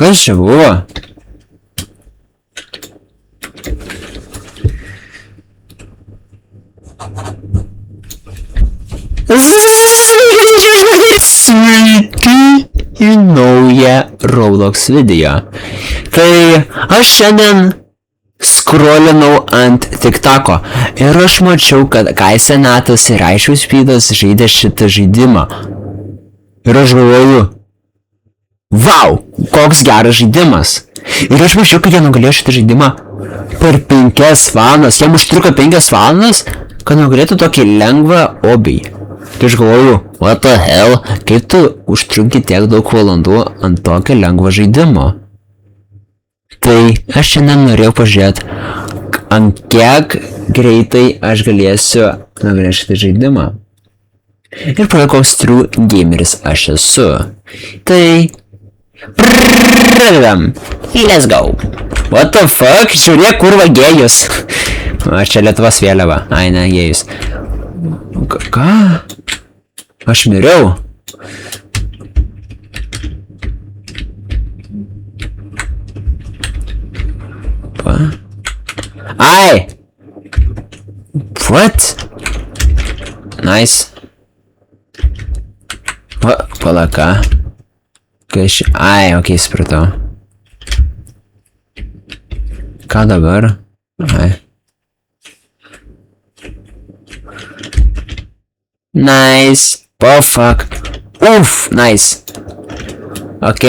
Kas čia buvo? Sveiki į naują Roblox video. Tai aš šiandien skrolinau ant TikToko ir aš mačiau, kad Kai Senatas ir Aiškus Pydas žaidė šitą žaidimą. Ir aš galvoju, vau, koks geras žaidimas. Ir aš mačiau, kad jie nugalėjo šitą žaidimą per 5 valandas. Jam užtruko 5 valandas, kad nugalėtų tokį lengvą obį. Tai aš galvoju, what the hell, kaip tu užtrunki tiek daug valandų ant tokio lengvo žaidimo? Tai aš šiandien norėjau pažiūrėti, ant kiek greitai aš galėsiu nugalėti šitą žaidimą. Ir pagal koks true gameris aš esu. Tai pradedam. Let's go. What the fuck? Žiūrėk, kur vagėjus. Aš čia Lietuvos vėliava. Ai, ne, gėjus. Ką? Aš miriau. Ai! What? Nice. Palaka. Ai, okei, supratau. Ką dabar? Ai. Nice. Oh, fuck. Uff, nice. Ok.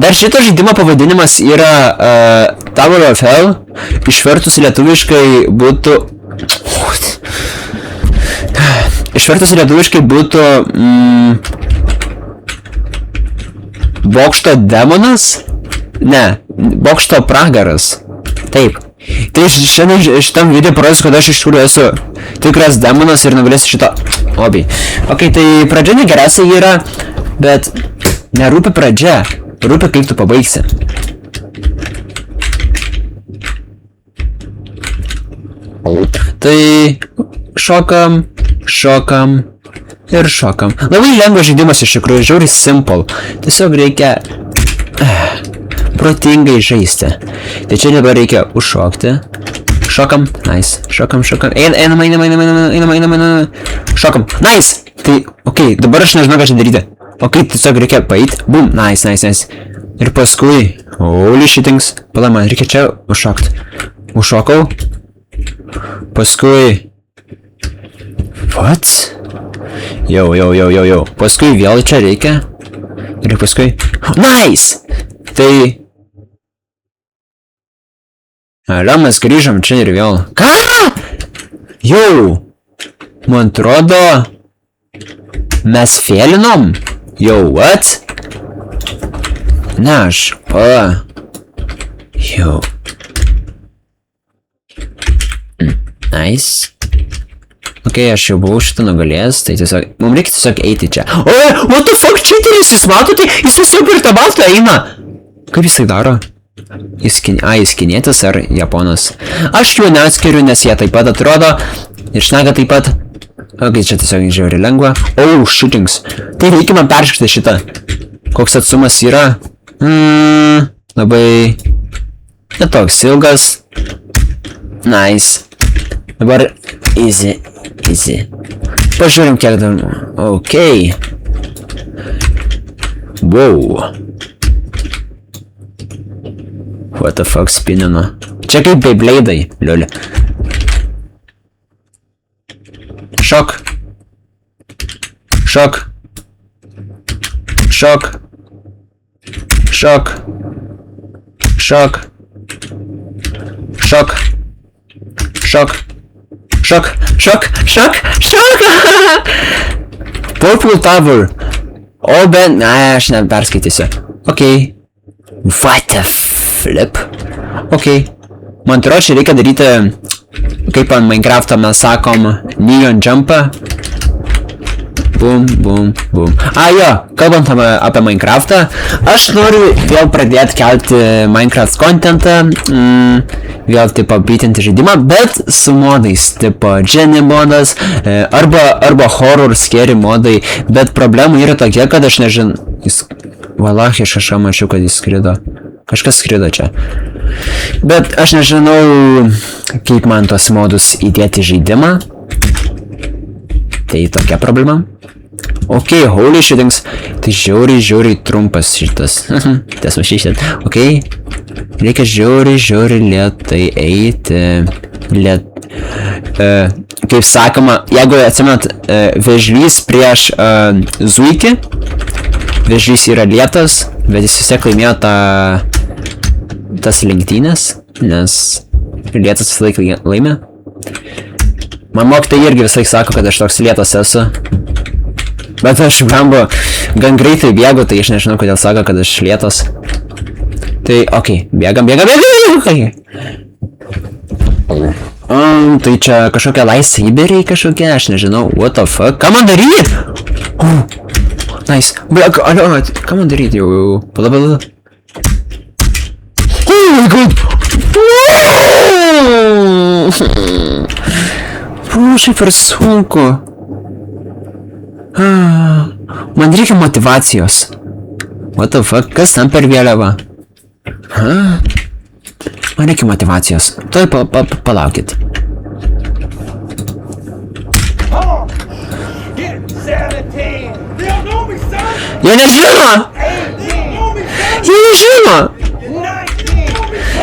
Dar šito žaidimo pavadinimas yra Tower of Hell. Išvertus lietuviškai būtų... Bokšto demonas? Ne, bokšto pragaras. Taip. Tai šiandien šitam video parodysiu, kad aš iš tikrųjų esu tikras demonas ir nugalėsiu šitą obį. Ok, tai pradžia negeriausia yra, bet nerūpi pradžia, rūpi kaip tu pabaigsi. Tai šokam ir šokam. Labai lengvas žaidimas iš tikrųjų, žiauriai simple. Tiesiog reikia protingai žaisti. Tai čia dabar reikia užšokti. Šokam, nice. Šokam. Einam. Šokam, nice. Tai, okei, dabar aš nežinau, ką čia daryti. Okei, tiesiog reikia paeit. Boom, nice. Ir paskui, holy shitings. Pala, man reikia čia užšokti. Užšokau. Paskui... What? Jau. Paskui vėl čia reikia. Ir paskui... Nice! Tai... Mes grįžom čia ir vėl. Ką? Jau! Man atrodo... Mes fėlinom? Jau, what? Ne, aš... Jau. Nice. Ok, aš jau buvau šitą nugalėjęs, tai tiesiog... Mums reikia tiesiog eiti čia. O, what the fuck, cheateris, jūs matote? Jis visur per tą baltą eina. Kaip jisai daro? Jis kinietis ar japonas? Aš jų neatskiriu, nes jie taip pat atrodo. Ir šneka taip pat. Ok, čia tiesiog žiauriai lengva. Oh, shootings. Tai reikia man perškti šitą. Koks atsumas yra? Labai... Netoks ilgas. Nice. Dabar easy. Pažiūrim kiek dar... Ok. Wow. What the fuck spinino. Čia kaip Beyblade'ai, liuli. Šok. Purple Tower. O, ben... Ne, aš neperskaitysiu. Ok. What the flip? Ok. Man atrodo, čia reikia daryti, kaip ant Minecraft'o mes sakom, neon jumpą. Boom. Jo, kalbant apie Minecraft'ą, aš noriu vėl pradėti kelti Minecraft contentą, vėl tipo bitinti žaidimą, bet su modais, tipo Jenny modas, arba horror scary modai, bet problema yra tokia, kad aš nežinau, Valach iš aš mačiau, kad jis skrido. Kažkas skrido čia. Bet aš nežinau, kaip man tos modus įdėti žaidimą. Tai tokia problema. Ok, holy shitings. Tai žiauriai trumpas šitas. Tas va šešit. Ok. Reikia žiauriai lėtai eiti. Kaip sakoma, jeigu atsimenat vėžlys prieš zuikį. Vėžlys yra lėtas, bet jis vis tiek laimėjo tas lenktynės, nes lėtas visą laiką laimė. Man mokytojai irgi visai sako, kad aš toks lėtas esu. Bet aš gan greitai bėgu, tai aš nežinau, kodėl sako, kad aš lėtas. Tai, okei, bėgam. Tai čia kažkokia laisvybė kažkokia, aš nežinau, what the fuck, ką man daryt? Nice, ką man daryt jau, pala. Oh my god! Šiaip per sunku. Man reikia motivacijos. What the fuck, kas tam per vėliava? Man reikia motivacijos. Tuoj palaukit. Jie nežino!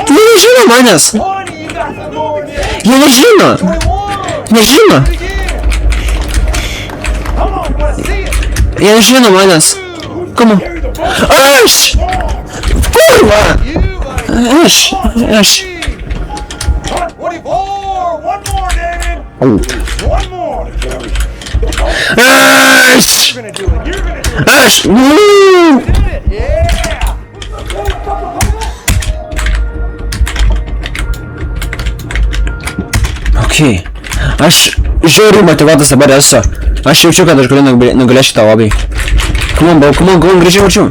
Jie nežino manęs! Jie nežino! Jie nežino manęs! Come on! Aš! Kurva! Aš! Okay. Aš žiauriai motyvuotas dabar esu. Aš jaučiu, kad aš galiu nugalėti šitą lobį. Come on, greičiau jaučiu.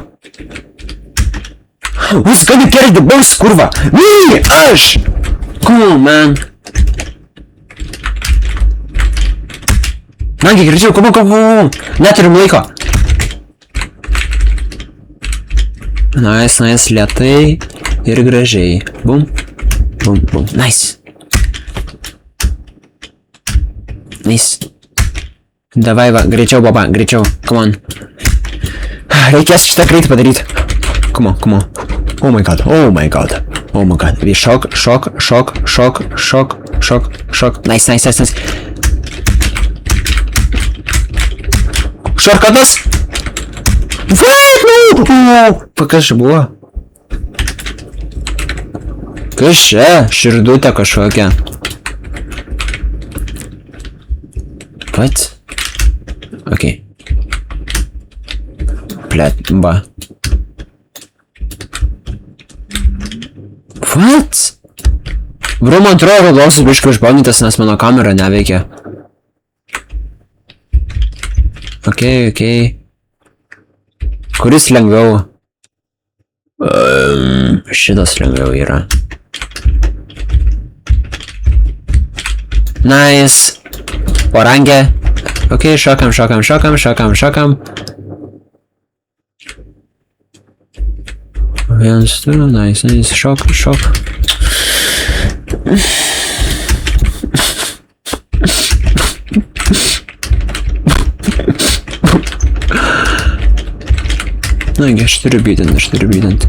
Who's gonna carry the boss, kurva? Me! Aš! Come on, man. Nagi, greičiau, come on. Neturim laiko. Nice, lėtai ir gražiai. Bum. Nice. Davai, va, greičiau, baba, greičiau. Come on. Reikės šitą greitai padaryti. Come on. Oh my god. Šok. Nice. Šorkatas. Kas čia buvo? Kas čia? Širdutė kažkokia. What? Okay. Blemba. What? Bro, man atrodo, Robloxas biškai išbaudytas, nes mano kamera neveikia. Okay. Kuris lengviau? Šitas lengviau yra. Nice. Orangė. Okay, šokam. Vienas, du, nice, šok. Nagi, aš turiu bydint.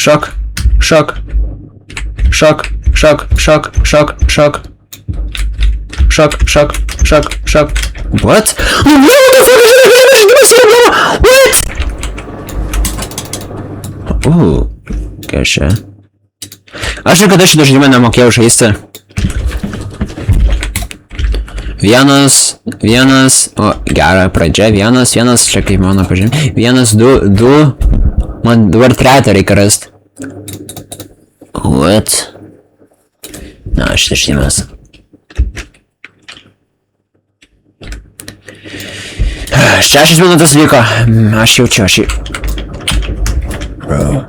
Šok. What? What? Kas čia? Aš niekada šitą žaidimą nemokėjau žaisti. Vienas, o gera pradžia, vienas, čia kaip mano pažymė. 1, 2, man dabar tretą reikia rasti. What? Na, šitas žaidimas. 6 minutės liko. Aš jaučiu. Bro.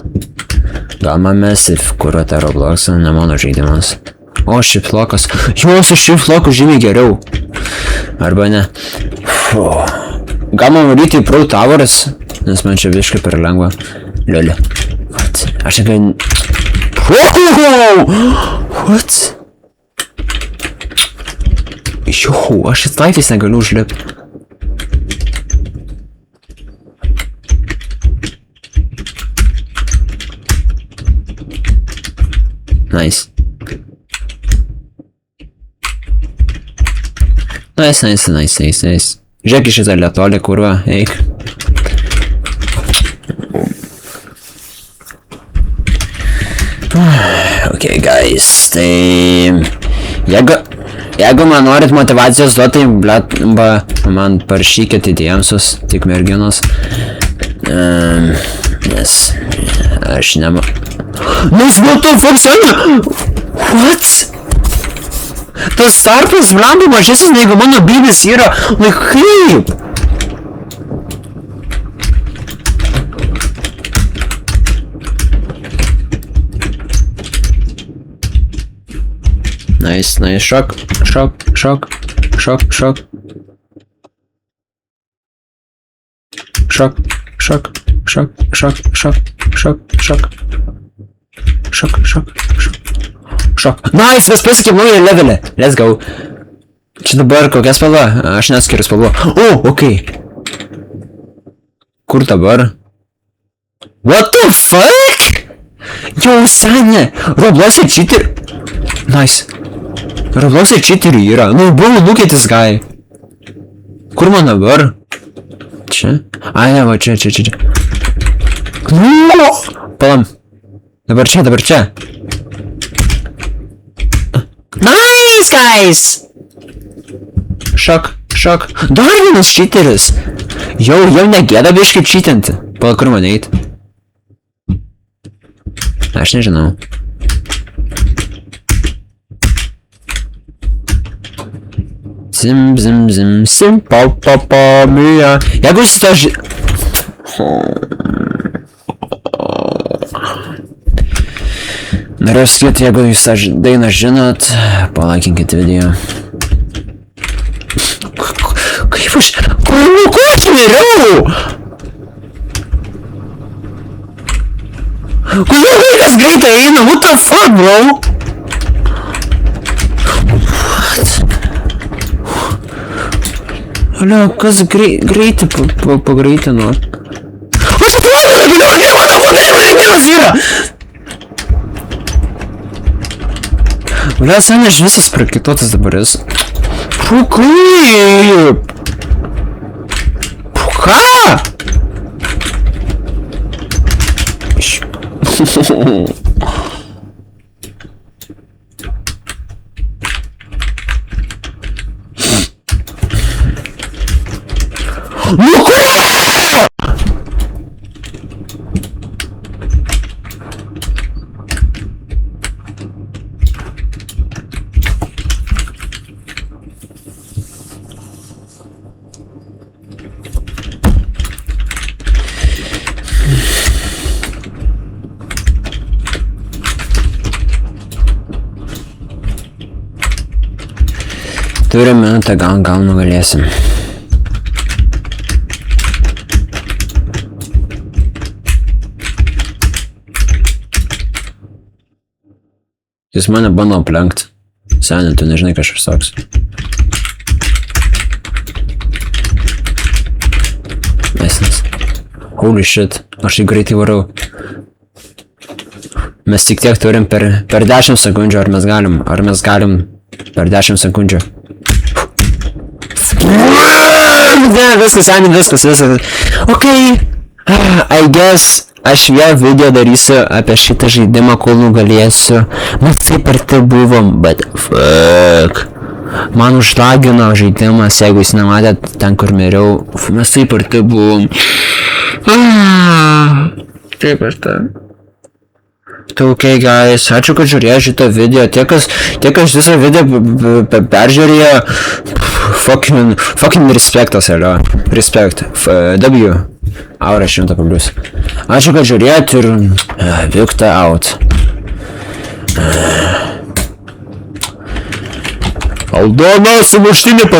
Gal man mesi kuruotą Robloxą, ne mano žaidimas. O, šiflokas. Jo, su šifloku žymiai geriau. Arba ne. Gal man varyti į Pro Towers, nes man čia visiškai per lengva. Liulė. What? Aš negai... What? Jo, aš į laiptais negaliu užlipti. Nice. Nice. Žiūrėk į šitą lietolį, kurva, eik. Ok, guys, tai... Jeigu man norit motivacijos duoti, man parašykit idėjamsus, tik merginos. Nes... Aš nema... Nes what the fuck, sena? What? Tas tarpas blemba mažesnis negu mano bybis yra. Like, kaip? Nice, šok. Nice, mes pasiekėm naują levelį. Let's go. Čia dabar kokia spalva? Aš neskiriu spalva. O, okei. Kur dabar? What the fuck? Jau, senė. Roblox'e cheater. Nice. Roblox'e cheater yra. Nu, buvo, look at this guy. Kur man dabar? Čia? Ai, ne, va, čia. Palam. Dabar čia. Nice, guys! Šok. Dar vienas cheateris. Jau negėda biškai cheatinti. Pala, kur man eit? Aš nežinau. Sim, pa, mija. Jeigu jūs to Norėjau sakyti, jeigu jūs tą dainą žinot, palaikinkit video. Kaip aš... Ko aš miriau? Kodėl vaikas greitai eina? What the fuck, bro? What? Alio, kas greitai pagreitino? Aš atrodo, negaliu, what the fuck, greitinės yra? Bля, sen aš visas prakituotas dabar esu. Kaip? Ką? Nu ko? Turim minutę, gal nugalėsim. Jis mane bando aplenkt. Senė, tu nežinai, kas aš toks. Mesnis. Holy shit, aš į greitai varau. Mes tik tiek turim per 10 sekundžių, ar mes galim per 10 sekundžių. Ne, viskas. Ok, I guess aš vėl video darysiu apie šitą žaidimą, kol nugalėsiu. Mes taip arti buvom, bet fuck. Man užlagino žaidimas, jeigu jūs nematėt ten, kur miriau. Mes taip arti buvom. Taip arti. Tai ok, guys, ačiū, kad žiūrėjo šitą video. Tie, kas visą video peržiūrėjo, fucking respektas, yra. Respekt. W. Aura 100 pablius. Ačiū, kad žiūrėjot ir Vikta out. Aldona sumuštinį